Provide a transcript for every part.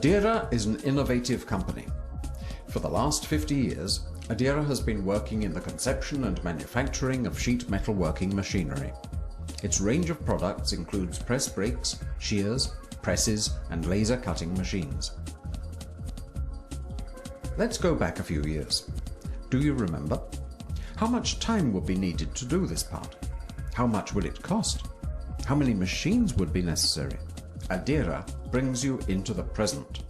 Adira is an innovative company. For the last 50 years, Adira has been working in the conception and manufacturing of sheet metal working machinery. Its range of products includes press brakes, shears, presses, and laser cutting machines. Let's go back a few years. Do you remember? How much time would be needed to do this part? How much would it cost? How many machines would be necessary? Adira brings you into the present.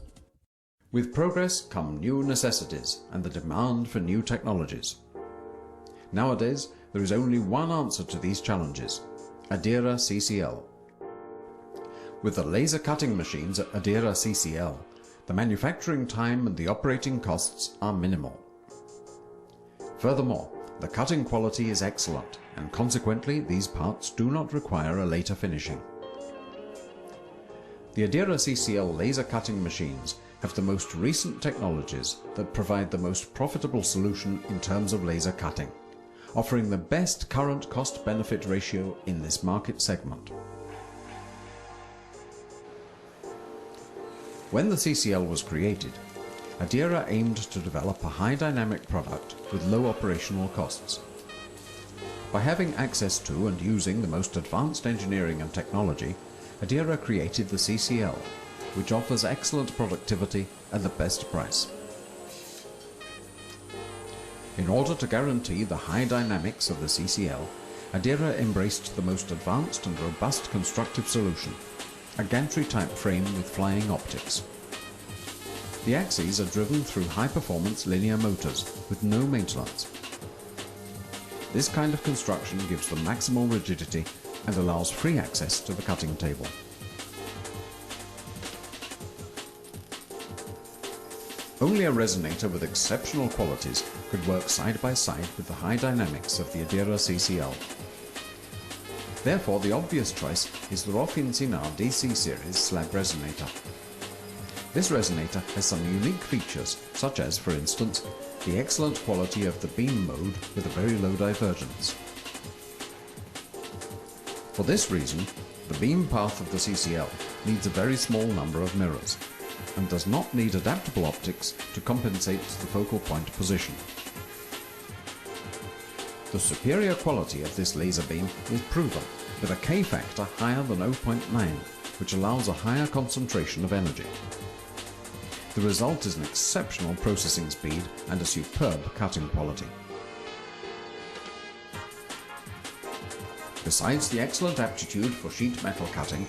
With progress come new necessities and the demand for new technologies. Nowadays, there is only one answer to these challenges: Adira CCL. With the laser cutting machines at Adira CCL, the manufacturing time and the operating costs are minimal. Furthermore, the cutting quality is excellent, and consequently these parts do not require a later finishing. The Adira CCL laser cutting machines have the most recent technologies that provide the most profitable solution in terms of laser cutting, offering the best current cost-benefit ratio in this market segment. When the CCL was created, Adira aimed to develop a high dynamic product with low operational costs. By having access to and using the most advanced engineering and technology, Adira created the CCL, which offers excellent productivity at the best price. In order to guarantee the high dynamics of the CCL, Adira embraced the most advanced and robust constructive solution, a gantry-type frame with flying optics. The axes are driven through high-performance linear motors with no maintenance. This kind of construction gives them maximal rigidity and allows free access to the cutting table. Only a resonator with exceptional qualities could work side by side with the high dynamics of the Adira CCL. Therefore, the obvious choice is the Rofin-Sinar DC series slab resonator. This resonator has some unique features, such as, for instance, the excellent quality of the beam mode with a very low divergence. For this reason, the beam path of the CCL needs a very small number of mirrors, and does not need adaptable optics to compensate the focal point position. The superior quality of this laser beam is proven with a K factor higher than 0.9, which allows a higher concentration of energy. The result is an exceptional processing speed and a superb cutting quality. Besides the excellent aptitude for sheet metal cutting,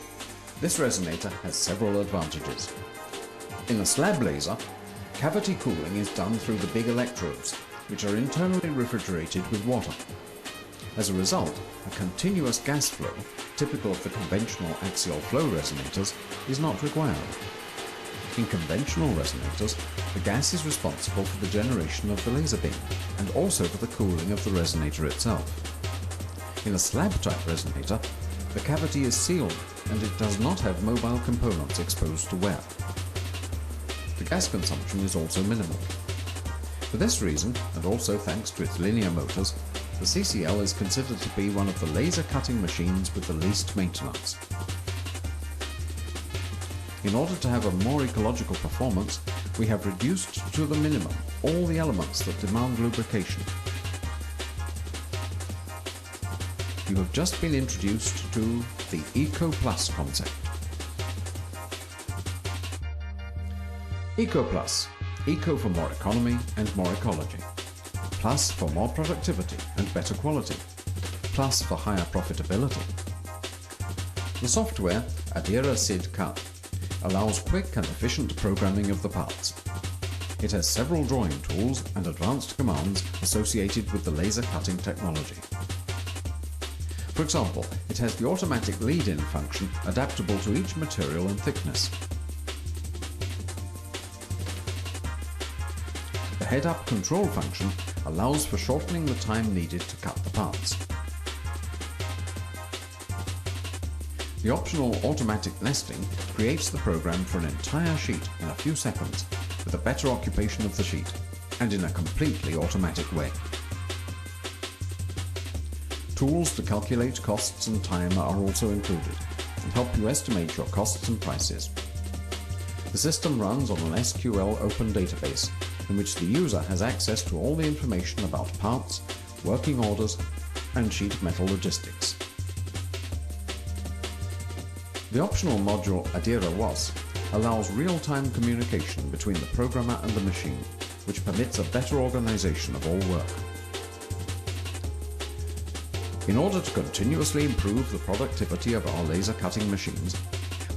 this resonator has several advantages. In a slab laser, cavity cooling is done through the big electrodes, which are internally refrigerated with water. As a result, a continuous gas flow, typical of the conventional axial flow resonators, is not required. In conventional resonators, the gas is responsible for the generation of the laser beam, and also for the cooling of the resonator itself. In a slab-type resonator, the cavity is sealed, and it does not have mobile components exposed to wear. The gas consumption is also minimal. For this reason, and also thanks to its linear motors, the CCL is considered to be one of the laser cutting machines with the least maintenance. In order to have a more ecological performance, we have reduced to the minimum all the elements that demand lubrication. You have just been introduced to the Eco Plus concept. Eco Plus. Eco for more economy and more ecology. Plus for more productivity and better quality. Plus for higher profitability. The software, Adira SID Cut, allows quick and efficient programming of the parts. It has several drawing tools and advanced commands associated with the laser cutting technology. For example, it has the automatic lead-in function adaptable to each material and thickness. The head-up control function allows for shortening the time needed to cut the parts. The optional automatic nesting creates the program for an entire sheet in a few seconds with a better occupation of the sheet and in a completely automatic way. Tools to calculate costs and time are also included and help you estimate your costs and prices. The system runs on an SQL open database in which the user has access to all the information about parts, working orders, and sheet metal logistics. The optional module Adira WAS allows real-time communication between the programmer and the machine, which permits a better organization of all work. In order to continuously improve the productivity of our laser cutting machines,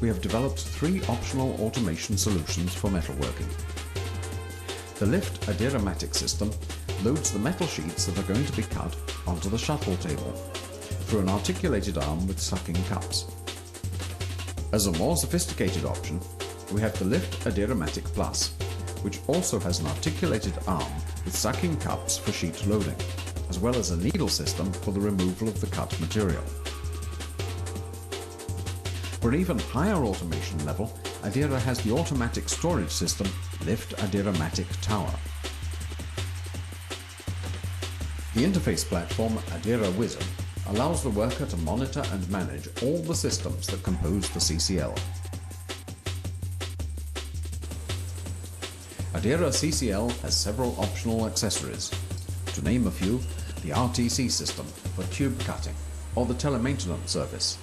we have developed 3 optional automation solutions for metalworking. The Lift Adira-matic system loads the metal sheets that are going to be cut onto the shuttle table through an articulated arm with sucking cups. As a more sophisticated option, we have the Lift Adira-matic Plus, which also has an articulated arm with sucking cups for sheet loading, as well as a needle system for the removal of the cut material. For an even higher automation level, Adira has the automatic storage system Lift Adira-matic Tower. The interface platform Adira Wizard allows the worker to monitor and manage all the systems that compose the CCL. Adira CCL has several optional accessories. To name a few, the RTC system for tube cutting or the telemaintenance service,